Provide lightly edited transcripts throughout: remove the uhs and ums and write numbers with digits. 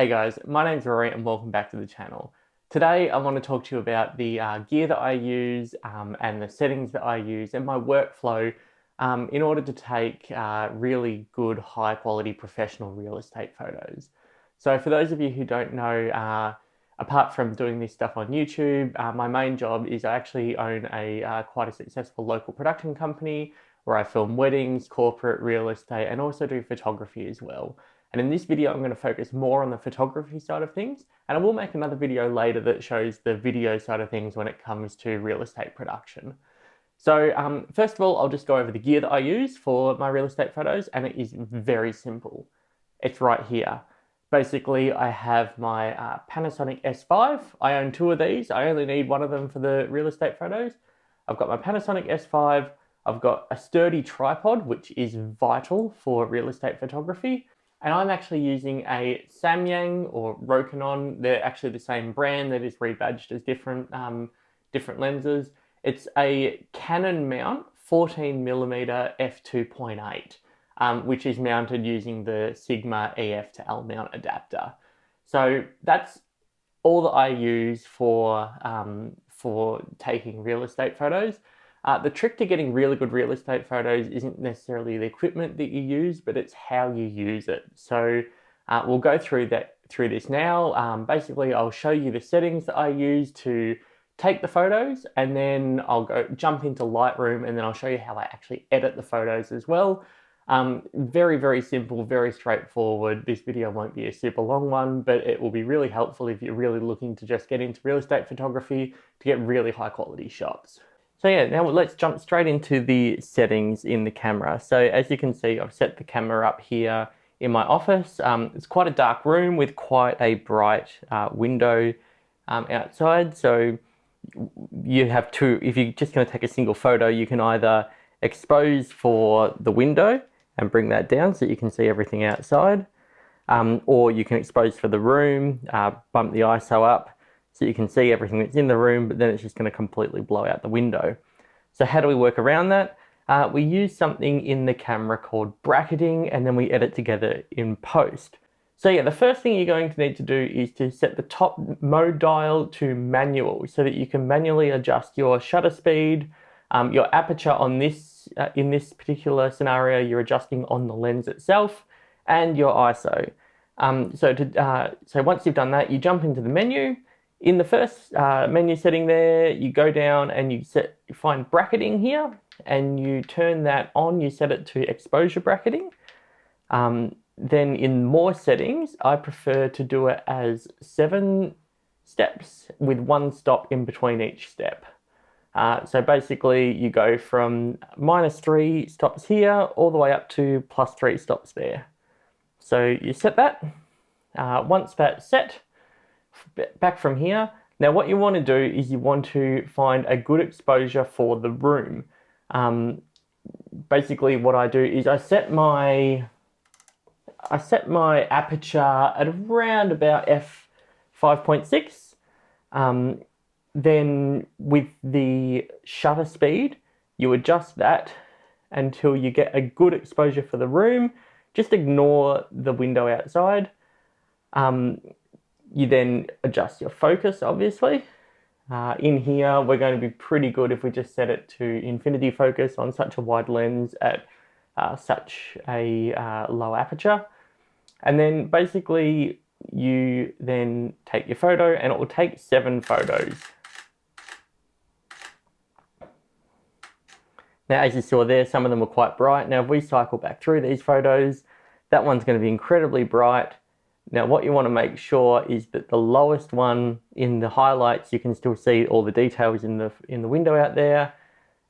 Hey guys, my name's Rory and welcome back to the channel. Today I want to talk to you about the gear that I use and the settings that I use and my workflow in order to take really good high quality professional real estate photos. So for those of you who don't know, apart from doing this stuff on YouTube, my main job is I actually own a quite a successful local production company where I film weddings, corporate real estate, and also do photography as well. And in this video, I'm going to focus more on the photography side of things, and I will make another video later that shows the video side of things when it comes to real estate production. So first of all, I'll just go over the gear that I use for my real estate photos, and it is very simple. It's right here. Basically, I have my Panasonic S5. I own two of these. I only need one of them for the real estate photos. I've got my Panasonic S5. I've got a sturdy tripod, which is vital for real estate photography. And I'm actually using a Samyang or Rokinon. They're actually the same brand. They're just rebadged as different lenses. It's a Canon mount 14mm f2.8, which is mounted using the Sigma EF to L mount adapter. So that's all that I use for taking real estate photos. The trick to getting really good real estate photos isn't necessarily the equipment that you use, but it's how you use it. So we'll go through this now. Basically, I'll show you the settings that I use to take the photos, and then I'll jump into Lightroom, and then I'll show you how I actually edit the photos as well. Very, very simple, very straightforward. This video won't be a super long one, but it will be really helpful if you're really looking to just get into real estate photography to get really high quality shots. So yeah, now let's jump straight into the settings in the camera. So as you can see, I've set the camera up here in my office. It's quite a dark room with quite a bright window outside. So you have two, if you're just going to take a single photo, you can either expose for the window and bring that down so you can see everything outside, or you can expose for the room, bump the ISO up, so you can see everything that's in the room, but then it's just going to completely blow out the window. So how do we work around that? We use something in the camera called bracketing, and then we edit together in post. So yeah, the first thing you're going to need to do is to set the top mode dial to manual so that you can manually adjust your shutter speed, your aperture on this, in this particular scenario, you're adjusting on the lens itself, and your ISO. So once you've done that, you jump into the menu. In the first menu setting there, you go down and you find bracketing here, and you turn that on, you set it to exposure bracketing. Then in more settings, I prefer to do it as 7 steps with 1 stop in between each step. So basically you go from -3 stops here all the way up to +3 stops there. So you set that. Once that's set, back from here. Now what you want to do is you want to find a good exposure for the room. Basically what I do is I set my aperture at around about f5.6. Then with the shutter speed, you adjust that until you get a good exposure for the room. Just ignore the window outside. You then adjust your focus, obviously. In here, we're going to be pretty good if we just set it to infinity focus on such a wide lens at such a low aperture. And then basically you then take your photo, and it will take 7 photos. Now, as you saw there, some of them were quite bright. Now, if we cycle back through these photos, that one's going to be incredibly bright. Now, what you want to make sure is that the lowest one in the highlights, you can still see all the details in the window out there.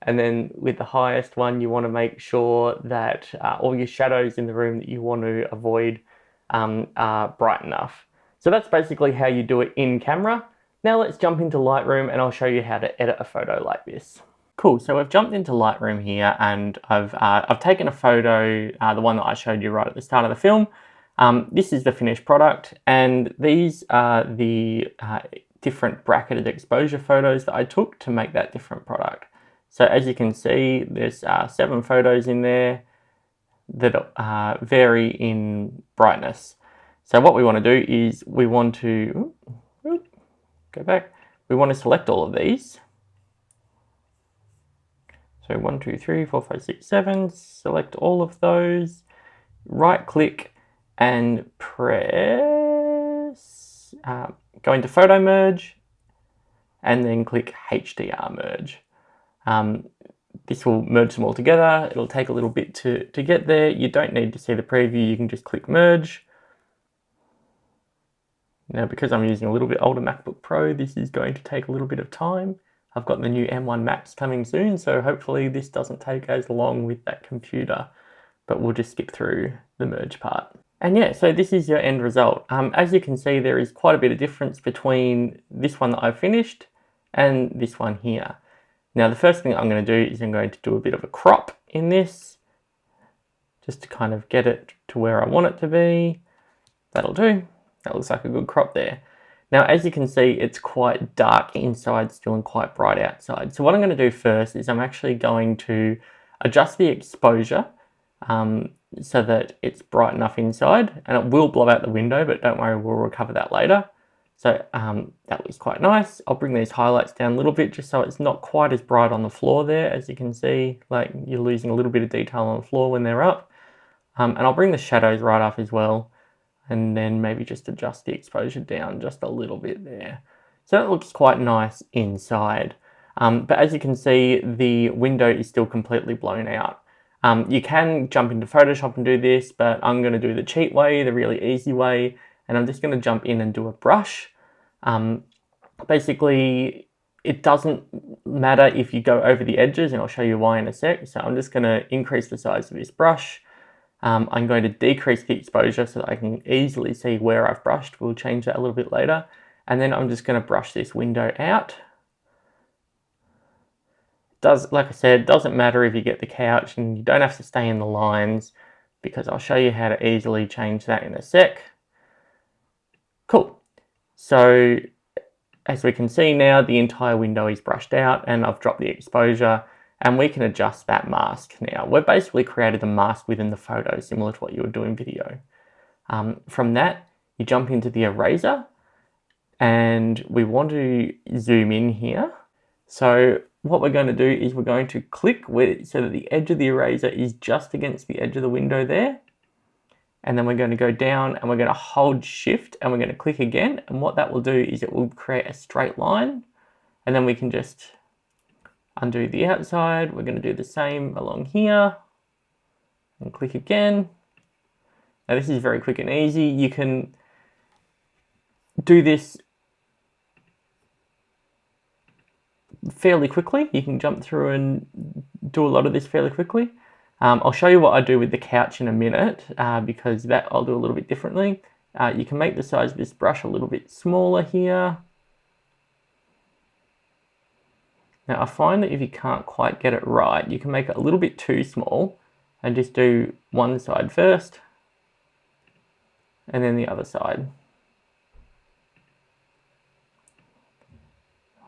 And then with the highest one, you want to make sure that all your shadows in the room that you want to avoid are bright enough. So that's basically how you do it in camera. Now let's jump into Lightroom and I'll show you how to edit a photo like this. Cool, so I've jumped into Lightroom here, and I've taken a photo, the one that I showed you right at the start of the film. This is the finished product, and these are the different bracketed exposure photos that I took to make that different product. So as you can see, there's 7 photos in there that vary in brightness. So what we want to do is we want to go back. We want to select all of these. So 1, 2, 3, 4, 5, 6, 7. Select all of those. Right click and press, go into photo merge and then click HDR merge. This will merge them all together. It'll take a little bit to get there. You don't need to see the preview. You can just click merge. Now, because I'm using a little bit older MacBook Pro, this is going to take a little bit of time. I've got the new M1 Max coming soon, so hopefully this doesn't take as long with that computer, but we'll just skip through the merge part. And yeah, so this is your end result. As you can see, there is quite a bit of difference between this one that I've finished and this one here. Now, the first thing I'm going to do is I'm going to do a bit of a crop in this, just to kind of get it to where I want it to be. That'll do. That looks like a good crop there. Now, as you can see, it's quite dark inside still and quite bright outside. So what I'm going to do first is I'm actually going to adjust the exposure so that it's bright enough inside, and it will blow out the window, but don't worry, we'll recover that later. So that looks quite nice. I'll bring these highlights down a little bit just so it's not quite as bright on the floor there. As you can see, like you're losing a little bit of detail on the floor when they're up. And I'll bring the shadows right up as well, and then maybe just adjust the exposure down just a little bit there. So that looks quite nice inside. But as you can see, the window is still completely blown out. You can jump into Photoshop and do this, but I'm going to do the cheat way, the really easy way, and I'm just going to jump in and do a brush. Basically, it doesn't matter if you go over the edges, and I'll show you why in a sec. So I'm just going to increase the size of this brush. I'm going to decrease the exposure so that I can easily see where I've brushed. We'll change that a little bit later. And then I'm just going to brush this window out. Like I said, doesn't matter if you get the couch, and you don't have to stay in the lines, because I'll show you how to easily change that in a sec. Cool. So as we can see now, the entire window is brushed out, and I've dropped the exposure, and we can adjust that mask now. We've basically created a mask within the photo, similar to what you would do in video. From that, you jump into the eraser, and we want to zoom in here. So what we're going to do is we're going to click so that the edge of the eraser is just against the edge of the window there. And then we're going to go down and we're going to hold shift and we're going to click again. And what that will do is it will create a straight line. And then we can just undo the outside. We're going to do the same along here and click again. Now this is very quick and easy. You can do this fairly quickly. You can jump through and do a lot of this fairly quickly. I'll show you what I do with the couch in a minute, because that I'll do a little bit differently. You can make the size of this brush a little bit smaller here. Now I find that if you can't quite get it right, you can make it a little bit too small and just do one side first and then the other side.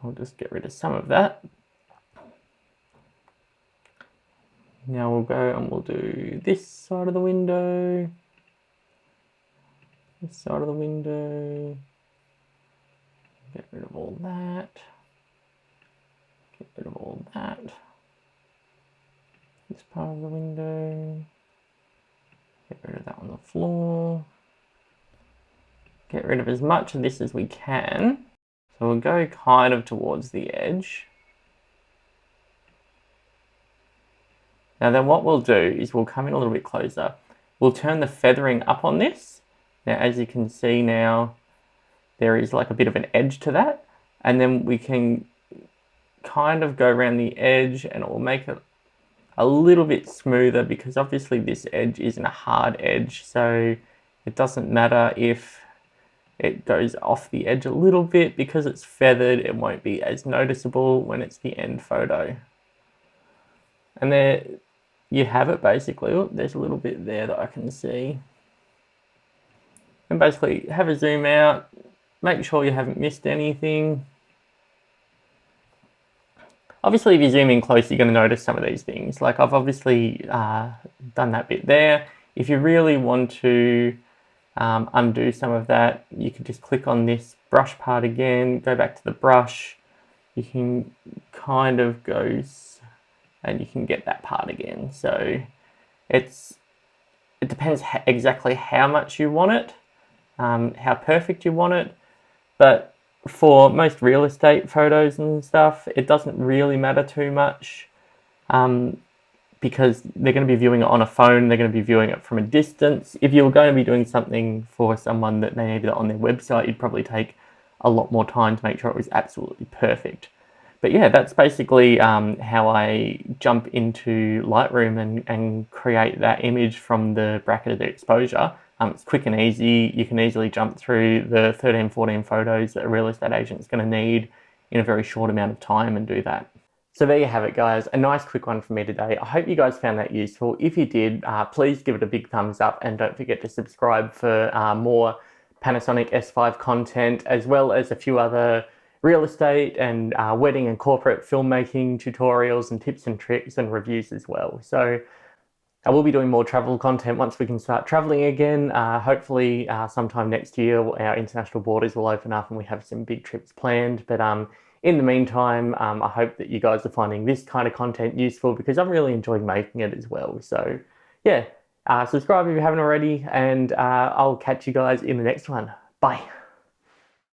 I'll just get rid of some of that. Now we'll go and we'll do this side of the window, this side of the window, get rid of all that, get rid of all that, this part of the window, get rid of that on the floor, get rid of as much of this as we can. So we'll go kind of towards the edge. Now then what we'll do is we'll come in a little bit closer. We'll turn the feathering up on this. Now as you can see now, there is like a bit of an edge to that. And then we can kind of go around the edge and it will make it a little bit smoother, because obviously this edge isn't a hard edge. So it doesn't matter if it goes off the edge a little bit, because it's feathered, it won't be as noticeable when it's the end photo. And there you have it basically. Oh, there's a little bit there that I can see. And basically have a zoom out, make sure you haven't missed anything. Obviously if you zoom in close, you're going to notice some of these things. Like I've obviously done that bit there. If you really want to undo some of that, you can just click on this brush part again, go back to the brush. You can kind of go and you can get that part again. So it depends exactly how much you want it, how perfect you want it. But for most real estate photos and stuff, it doesn't really matter too much, because they're going to be viewing it on a phone, they're going to be viewing it from a distance. If you were going to be doing something for someone that they needed it on their website, you'd probably take a lot more time to make sure it was absolutely perfect. But yeah, that's basically how I jump into Lightroom and create that image from the bracketed exposure. It's quick and easy. You can easily jump through the 13, 14 photos that a real estate agent is going to need in a very short amount of time and do that. So there you have it, guys. A nice quick one from me today. I hope you guys found that useful. If you did, please give it a big thumbs up and don't forget to subscribe for more Panasonic S5 content, as well as a few other real estate and wedding and corporate filmmaking tutorials and tips and tricks and reviews as well. So I will be doing more travel content once we can start traveling again. Hopefully sometime next year our international borders will open up and we have some big trips planned. But in the meantime, I hope that you guys are finding this kind of content useful, because I'm really enjoying making it as well. So yeah, subscribe if you haven't already, and I'll catch you guys in the next one. Bye.